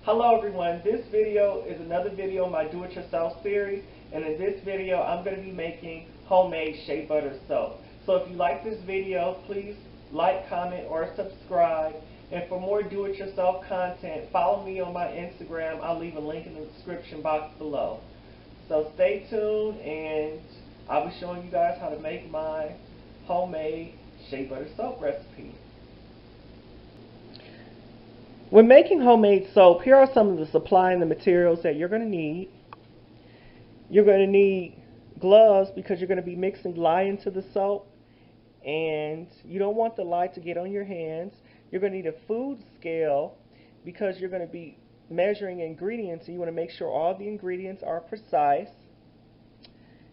Hello everyone, this video is another video in my do-it-yourself series, and in this video I'm going to be making homemade shea butter soap. So if you like this video, please like, comment, or subscribe. And for more do-it-yourself content, follow me on my Instagram. I'll leave a link in the description box below. So stay tuned, and I'll be showing you guys how to make my homemade shea butter soap recipe. When making homemade soap, here are some of the supply and the materials that you're going to need. You're going to need gloves because you're going to be mixing lye into the soap, and you don't want the lye to get on your hands. You're going to need a food scale because you're going to be measuring ingredients, and you want to make sure all the ingredients are precise.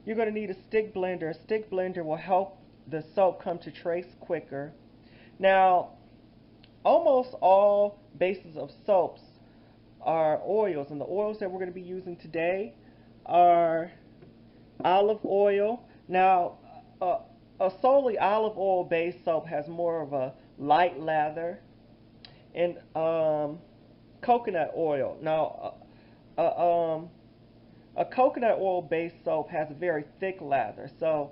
You're going to need a stick blender. A stick blender will help the soap come to trace quicker. Now, almost all bases of soaps are oils, and the oils that we're going to be using today are olive oil. Now, a solely olive oil based soap has more of a light lather, and coconut oil. Now, a coconut oil based soap has a very thick lather. So,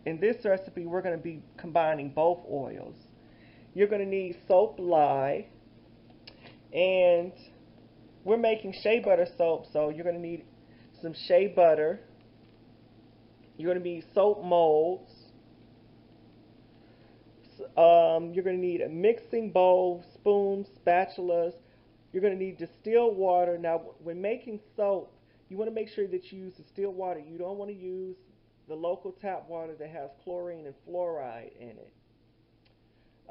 in this recipe, we're going to be combining both oils. You're going to need soap lye, and we're making shea butter soap, so you're going to need some shea butter. You're going to need soap molds. You're going to need a mixing bowl, spoons, spatulas. You're going to need distilled water. Now, when making soap, you want to make sure that you use distilled water. You don't want to use the local tap water that has chlorine and fluoride in it.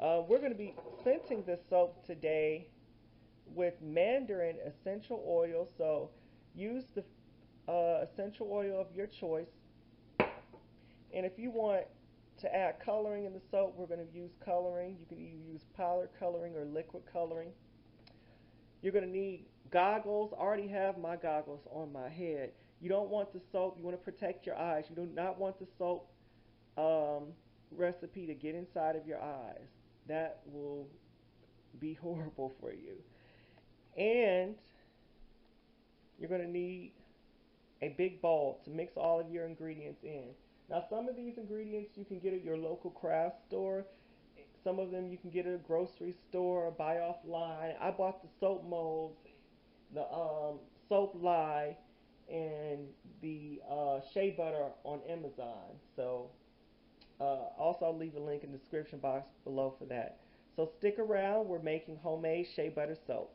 We're going to be scenting this soap today with mandarin essential oil, so use the essential oil of your choice. And if you want to add coloring in the soap, we're going to use coloring. You can either use powder coloring or liquid coloring. You're going to need goggles. I already have my goggles on my head. You don't want the soap, you want to protect your eyes. You do not want the soap recipe to get inside of your eyes. That will be horrible for you. And you're going to need a big bowl to mix all of your ingredients in. Now, some of these ingredients you can get at your local craft store. Some of them you can get at a grocery store or buy offline. I bought the soap molds, the soap lye, and the shea butter on Amazon. So also, I'll leave a link in the description box below for that. So stick around. We're making homemade shea butter soap.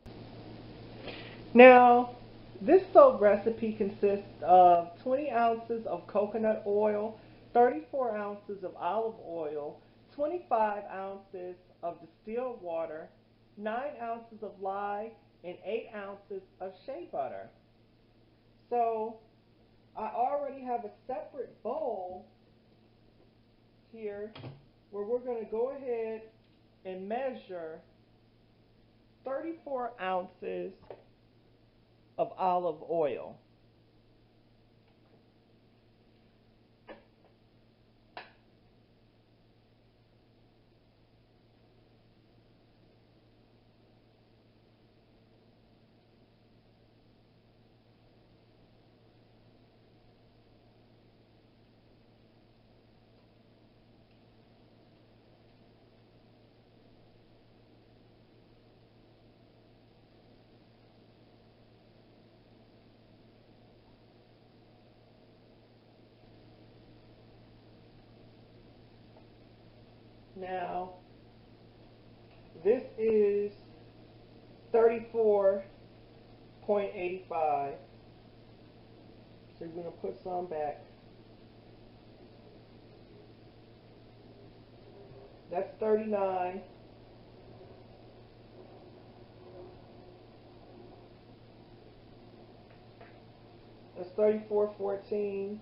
Now, this soap recipe consists of 20 ounces of coconut oil, 34 ounces of olive oil, 25 ounces of distilled water, 9 ounces of lye, and 8 ounces of shea butter. So, I already have a separate bowl here where we're going to go ahead and measure 34 ounces of olive oil. Now, this is 34.85. So you're going to put some back. That's 39. That's 34.14.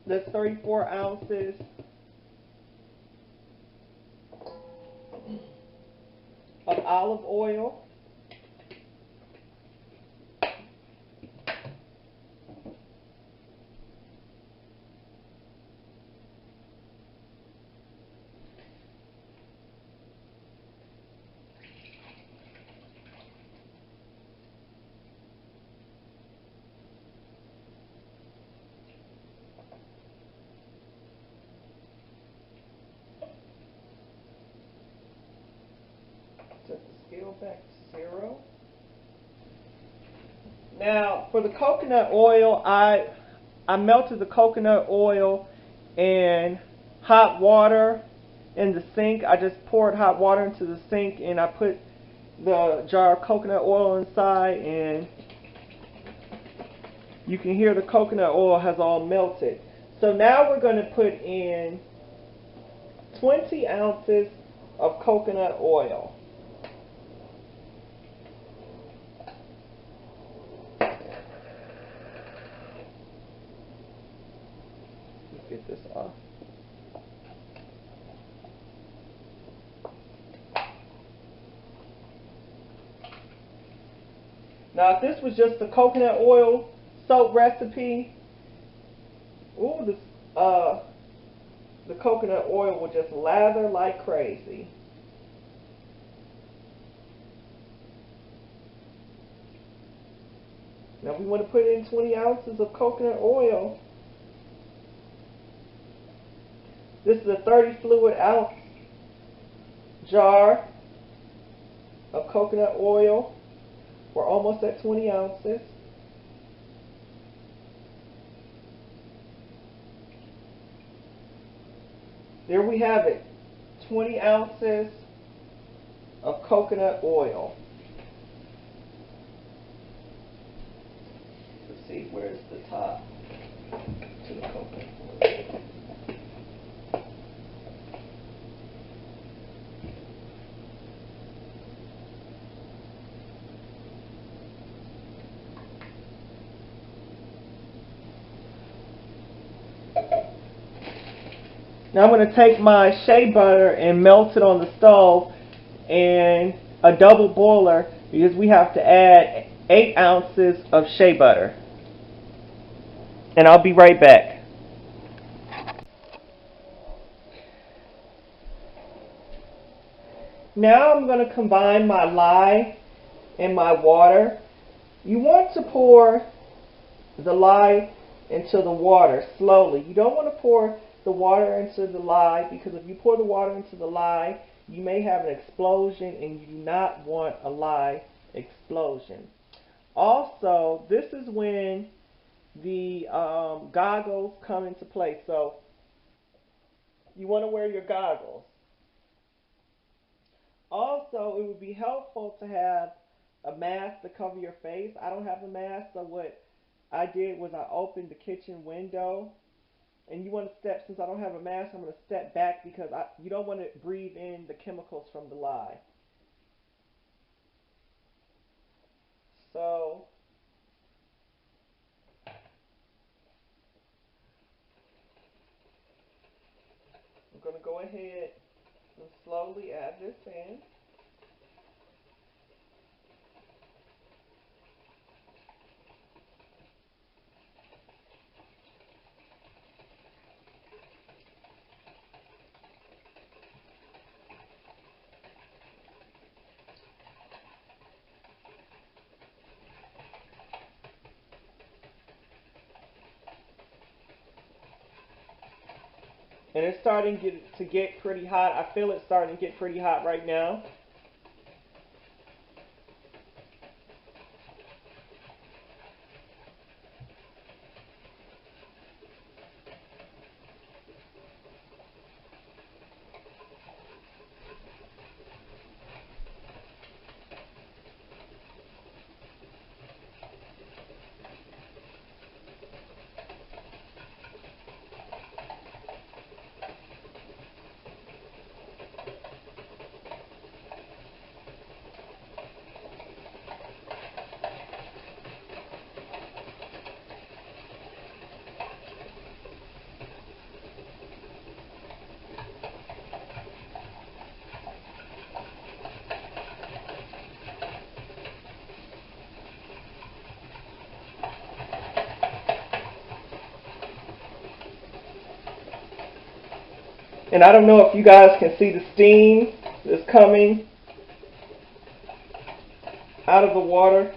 That's 34 ounces of olive oil. go back to 0. Now, for the coconut oil, I melted the coconut oil in hot water in the sink. I just poured hot water into the sink and I put the jar of coconut oil inside, and you can hear the coconut oil has all melted. So now we're going to put in 20 ounces of coconut oil. Let's get this off. Now, if this was just a coconut oil soap recipe, ooh, the coconut oil will just lather like crazy. Now we want to put in 20 ounces of coconut oil. This is a 30 fluid ounce jar of coconut oil. We're almost at 20 ounces. There we have it, 20 ounces of coconut oil. Let's see, where's the top to the coconut oil? Now I'm going to take my shea butter and melt it on the stove in a double boiler, because we have to add 8 ounces of shea butter. And I'll be right back. Now I'm going to combine my lye and my water. You want to pour the lye into the water slowly. You don't want to pour the water into the lye, because if you pour the water into the lye, you may have an explosion, and you do not want a lye explosion. Also, this is when the goggles come into play. So you want to wear your goggles. Also, it would be helpful to have a mask to cover your face. I don't have a mask, so what I did was I opened the kitchen window. And you want to step, since I don't have a mask, I'm going to step back, because you don't want to breathe in the chemicals from the lye. So, I'm going to go ahead and slowly add this in. And it's starting to get pretty hot. I feel it's starting to get pretty hot right now. And I don't know if you guys can see the steam that's coming out of the water.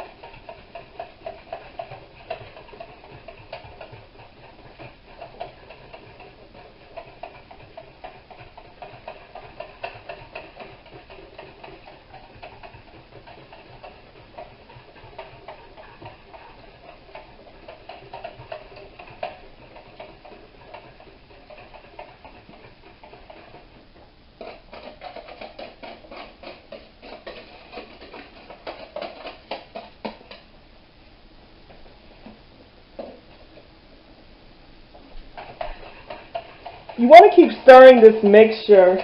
You want to keep stirring this mixture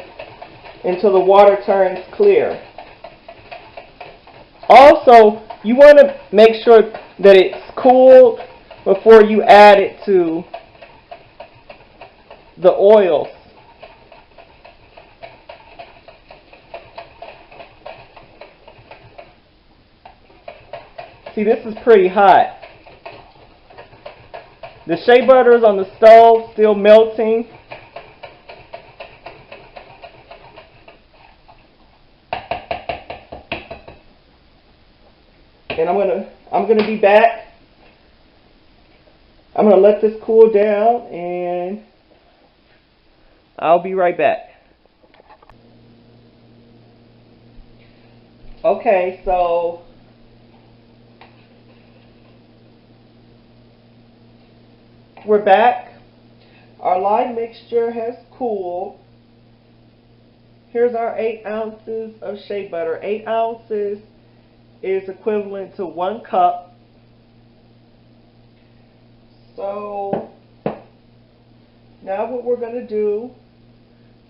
until the water turns clear. Also, you want to make sure that it's cooled before you add it to the oils. See, this is pretty hot. The shea butter is on the stove, still melting. And I'm gonna be back. I'm gonna let this cool down, and I'll be right back. Okay, so we're back. Our lye mixture has cooled. Here's our 8 ounces of shea butter. 8 ounces is equivalent to 1 cup. So now what we're going to do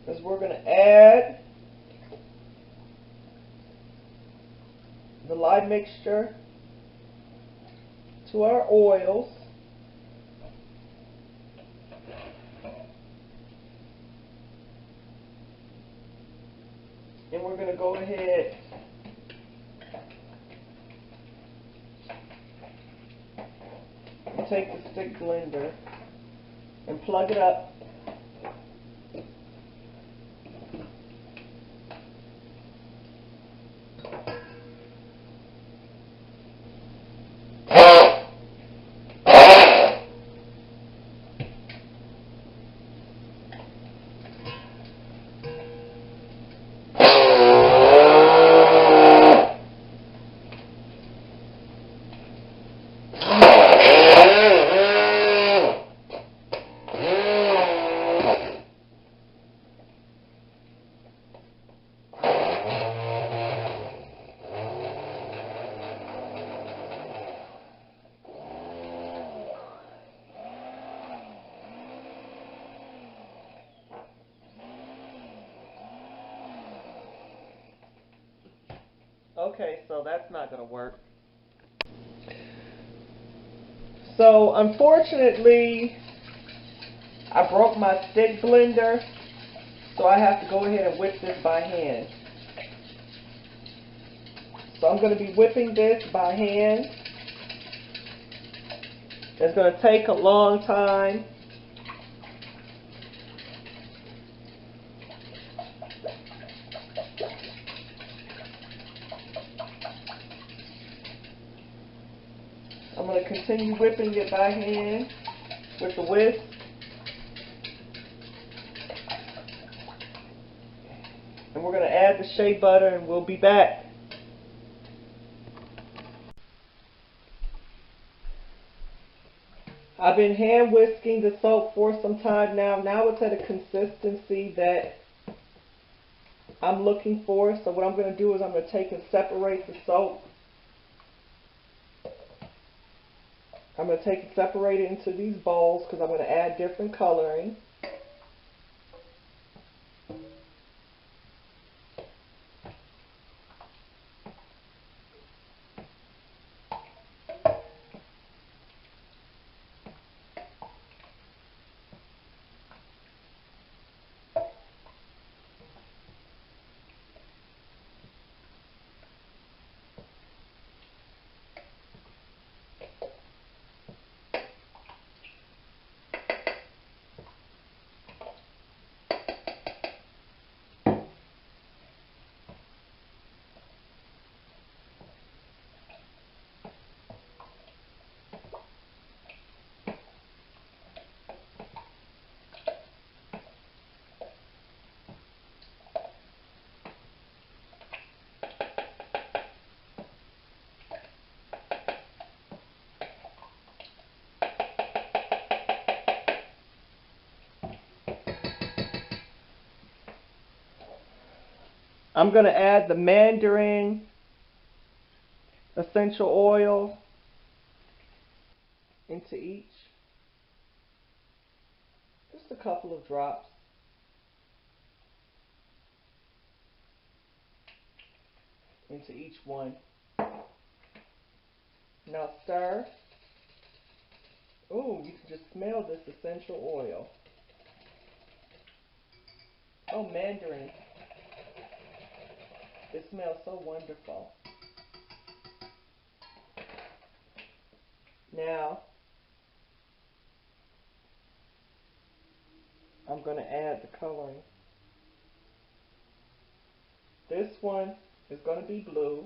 is we're going to add the lye mixture to our oils. And we're going to go ahead and take the stick blender and plug it up. Okay, so that's not going to work. So unfortunately, I broke my stick blender, so I have to go ahead and whip this by hand. So I'm going to be whipping this by hand. It's going to take a long time. I'm going to continue whipping it by hand with the whisk. And we're going to add the shea butter, and we'll be back. I've been hand whisking the soap for some time now. Now it's at a consistency that I'm looking for. So what I'm going to do is I'm going to take and separate the soap. I'm going to take and separate it into these bowls because I'm going to add different coloring. I'm going to add the mandarin essential oil into each. Just a couple of drops. into each one. Now stir. Ooh, you can just smell this essential oil. Oh, mandarin. It smells so wonderful. Now, I'm going to add the coloring. This one is going to be blue.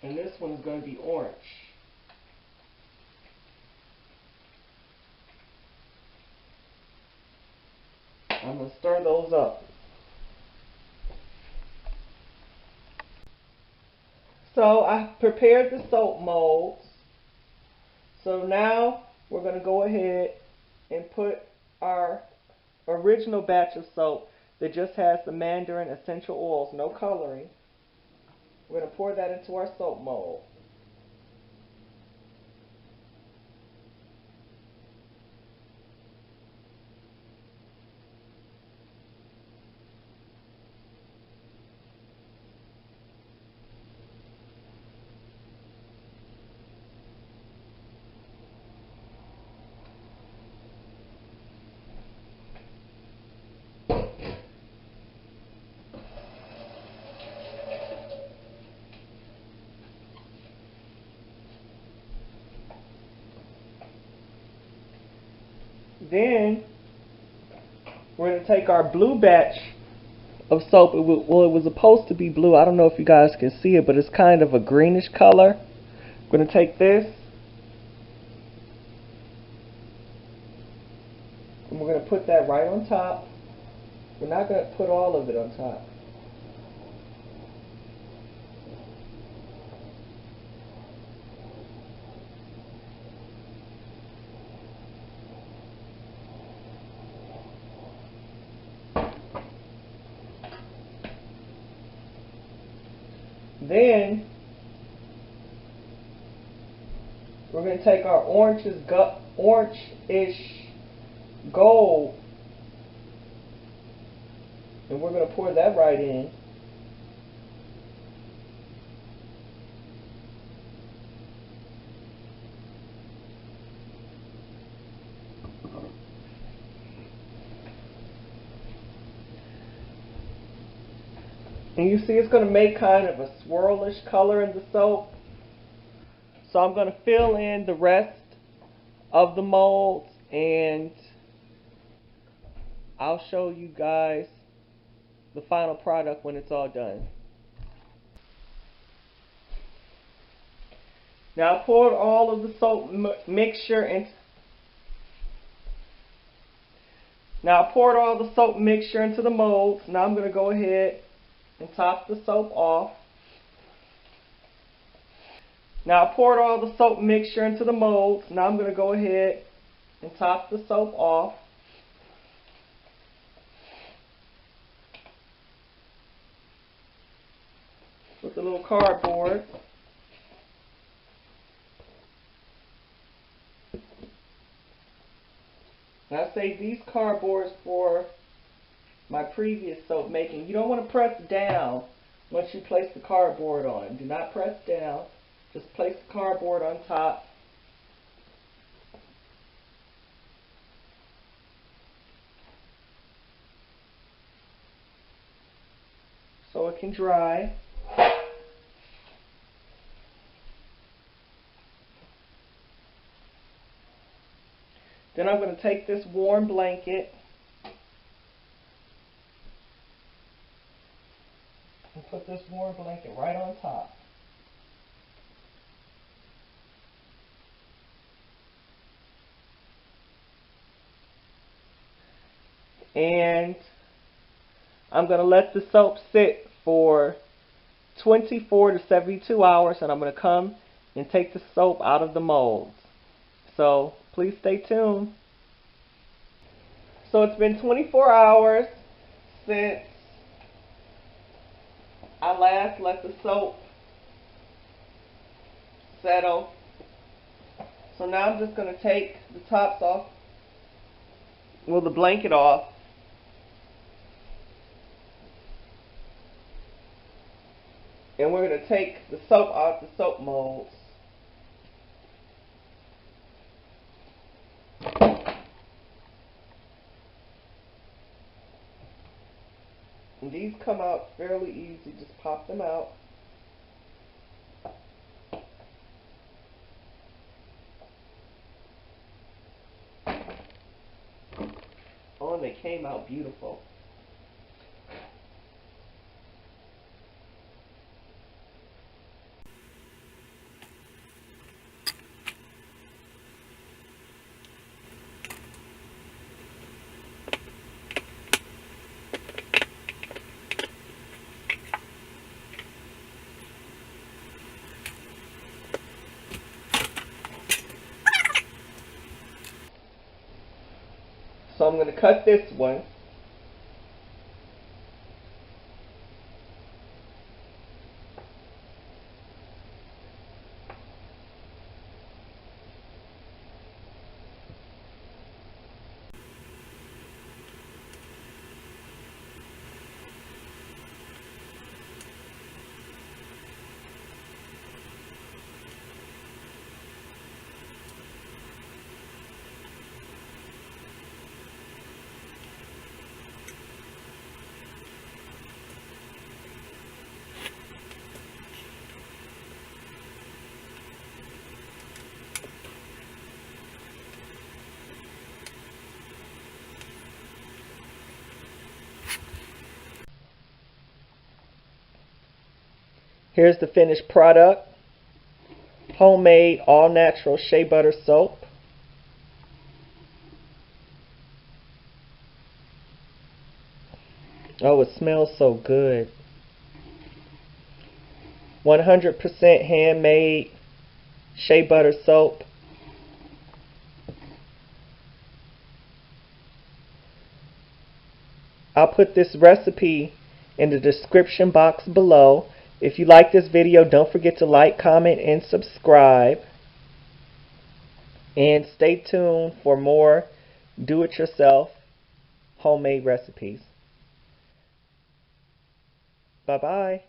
And this one is going to be orange. I'm going to stir those up. So I prepared the soap molds. So now we're going to go ahead and put our original batch of soap that just has the mandarin essential oils, no coloring. We're going to pour that into our soap mold. Then we're going to take our blue batch of soap. It was supposed to be blue. I don't know if you guys can see it, but it's kind of a greenish color. I'm going to take this and we're going to put that right on top. We're not going to put all of it on top. Then we're going to take our orange-ish gold and we're going to pour that right in. And you see it's going to make kind of a swirlish color in the soap. So I'm going to fill in the rest of the molds and I'll show you guys the final product when it's all done. Now I poured all of the soap mixture into the molds. Now I'm going to go ahead and top the soap off. Now I poured all the soap mixture into the molds. Now I'm going to go ahead and top the soap off. With a little cardboard. Now I saved these cardboards for my previous soap making. You don't want to press down once you place the cardboard on. Do not press down. Just place the cardboard on top. So it can dry. Then I'm going to take this warm blanket and put this warm blanket right on top. And I'm going to let the soap sit for 24 to 72 hours, and I'm going to come and take the soap out of the molds. So please stay tuned. So it's been 24 hours since I last let the soap settle. So now I'm just going to take the tops off, well, the blanket off. And we're going to take the soap out the soap molds. And these come out fairly easy. Just pop them out. Oh, and they came out beautiful. So I'm going to cut this one. Here's the finished product. Homemade, all-natural shea butter soap. Oh, it smells so good. 100% handmade shea butter soap. I'll put this recipe in the description box below. If you like this video, don't forget to like, comment, and subscribe. And stay tuned for more do-it-yourself homemade recipes. Bye-bye.